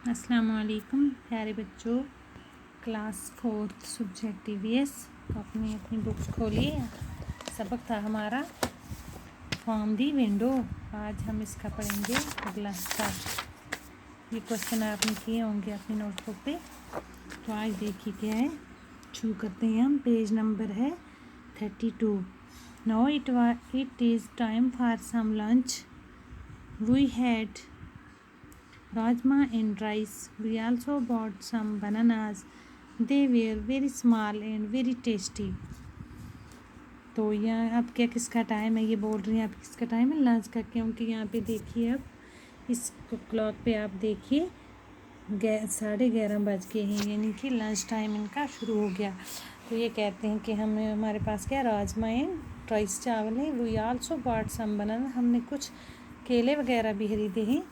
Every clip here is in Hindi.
अस्सलामुअलैकुम प्यारे बच्चों, क्लास 4 सब्जेक्ट ईवीएस। तो अपनी बुक्स खोलिए। सबक था हमारा फ्रॉम दी विंडो। आज हम इसका पढ़ेंगे अगला हिस्सा। ये क्वेश्चन आपने किए होंगे अपनी नोटबुक पे। तो आज देखिए क्या है। शुरू करते हैं हम। पेज नंबर है 32। Now it is time for some lunch. We had rajma and rice. We also bought some bananas. They were very small and very tasty. तो यहाँ अब क्या किसका टाइम है, ये बोल रही हैं अब किसका टाइम है, लंच का। क्योंकि यहाँ पे देखिए अब इस क्लॉक पे आप देखिए 11:30 बज गए हैं, यानी कि लंच टाइम इनका शुरू हो गया। तो ये कहते हैं कि हमारे पास क्या राजमा एंड राइस चावल है। We also bought some banana, हमने कुछ केले वगैरह भी खरीदे हैं।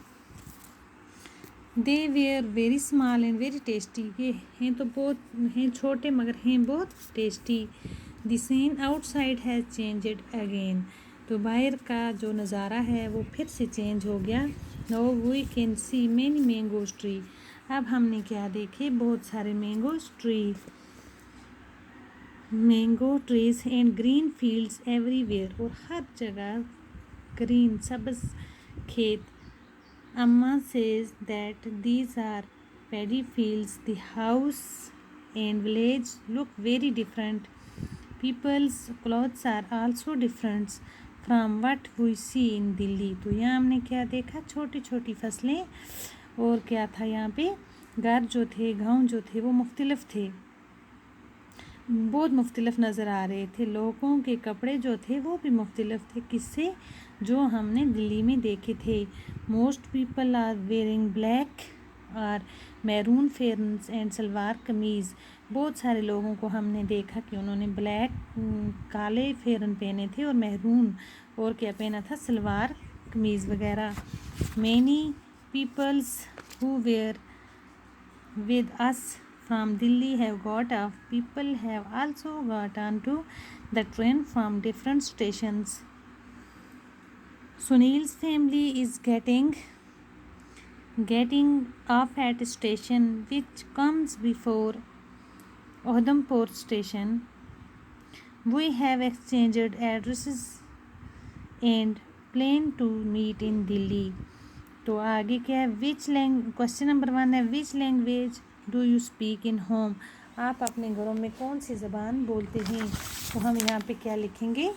They were very small and very tasty, ये हैं तो बहुत हैं छोटे मगर हैं बहुत tasty. The scene outside has changed again, तो बाहर का जो नज़ारा है वो फिर से चेंज हो गया। No we can see many mangoes tree, अब हमने क्या देखे, बहुत सारे mango trees and green fields everywhere, और हर जगह ग्रीन सब्ज खेत। Amma says that these are paddy fields. The house and village look very different. People's clothes are also different from what we see in Delhi. तो यहाँ हमने क्या देखा, छोटी छोटी फसलें, और क्या था यहाँ पे, घर जो थे, गांव जो थे वो मुख्तलिफ थे, बहुत मुख्तलिफ नज़र आ रहे थे। लोगों के कपड़े जो थे वो भी मुख्तलिफ थे किससे, जो हमने दिल्ली में देखे थे। Most people are wearing black और मैरून फेरन्स एंड सलवार कमीज़, बहुत सारे लोगों को हमने देखा कि उन्होंने ब्लैक काले फेरन पहने थे और मैरून और क्या पहना था, सलवार कमीज़ वगैरह। Many peoples who were with us from Delhi have got off. People have also got onto the train from different stations. Sunil's family is getting off at a station which comes before Udhampur station. We have exchanged addresses and plan to meet in Delhi. तो आगे क्या है, क्वेश्चन नंबर 1 है, which language do you speak in home, आप अपने घरों में कौन सी ज़बान बोलते हैं। तो हम यहाँ पे क्या लिखेंगे,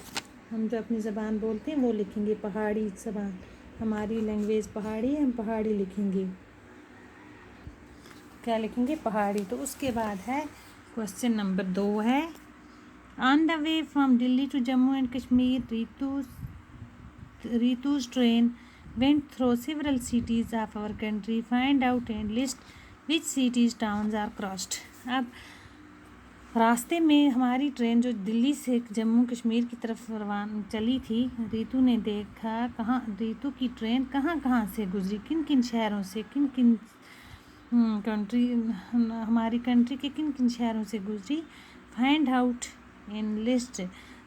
हम जो अपनी ज़बान बोलते हैं वो लिखेंगे पहाड़ी ज़बान, हमारी लैंग्वेज पहाड़ी है, हम पहाड़ी लिखेंगे। क्या लिखेंगे, पहाड़ी। तो उसके बाद है क्वेश्चन नंबर 2 है, on the way from Delhi to Jammu and Kashmir Ritu's train went through several cities of our country. Find out and list which cities towns are crossed. अब रास्ते में हमारी ट्रेन जो दिल्ली से जम्मू कश्मीर की तरफ रवाना चली थी, रीतू ने देखा रीतू की ट्रेन कहाँ कहाँ से गुजरी, किन किन शहरों से, किन किन हमारी कंट्री के किन किन शहरों से गुजरी। फाइंड आउट इन लिस्ट,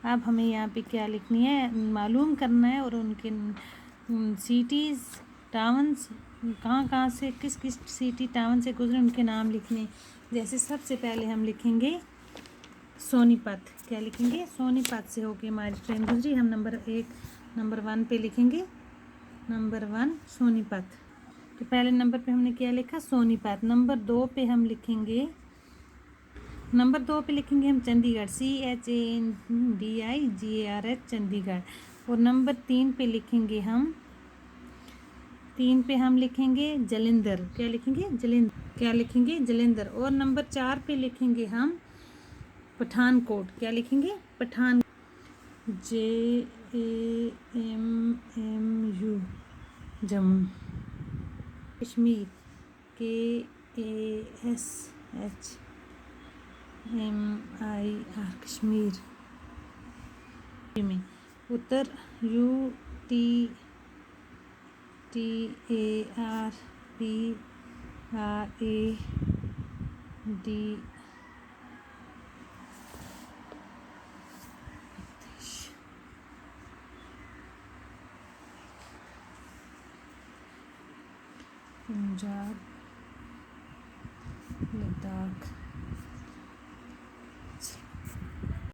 अब हमें यहाँ पे क्या लिखनी है, मालूम करना है, और उनके सिटीज़ टाउन्स कहाँ कहाँ से, किस किस सिटी टाउन से गुजरे उनके नाम लिखने। जैसे सबसे पहले हम लिखेंगे सोनीपत, क्या लिखेंगे, सोनीपत से होके हमारी ट्रेन गुजरी। हम नंबर 1 पे लिखेंगे, नंबर 1 सोनीपत। तो पहले नंबर पे हमने क्या लिखा, सोनीपत। नंबर 2 पे हम लिखेंगे हम चंडीगढ़, CHANDIGARH चंडीगढ़। और नंबर 3 पे लिखेंगे हम जलंधर, क्या लिखेंगे, जलंधर। और नंबर 4 पे लिखेंगे हम पठानकोट, क्या लिखेंगे, पठान, JAMMU जम्मू। कश्मीर, KASHMIR कश्मीर में। उत्तर UTTARPRAD पंजाब, लद्दाख।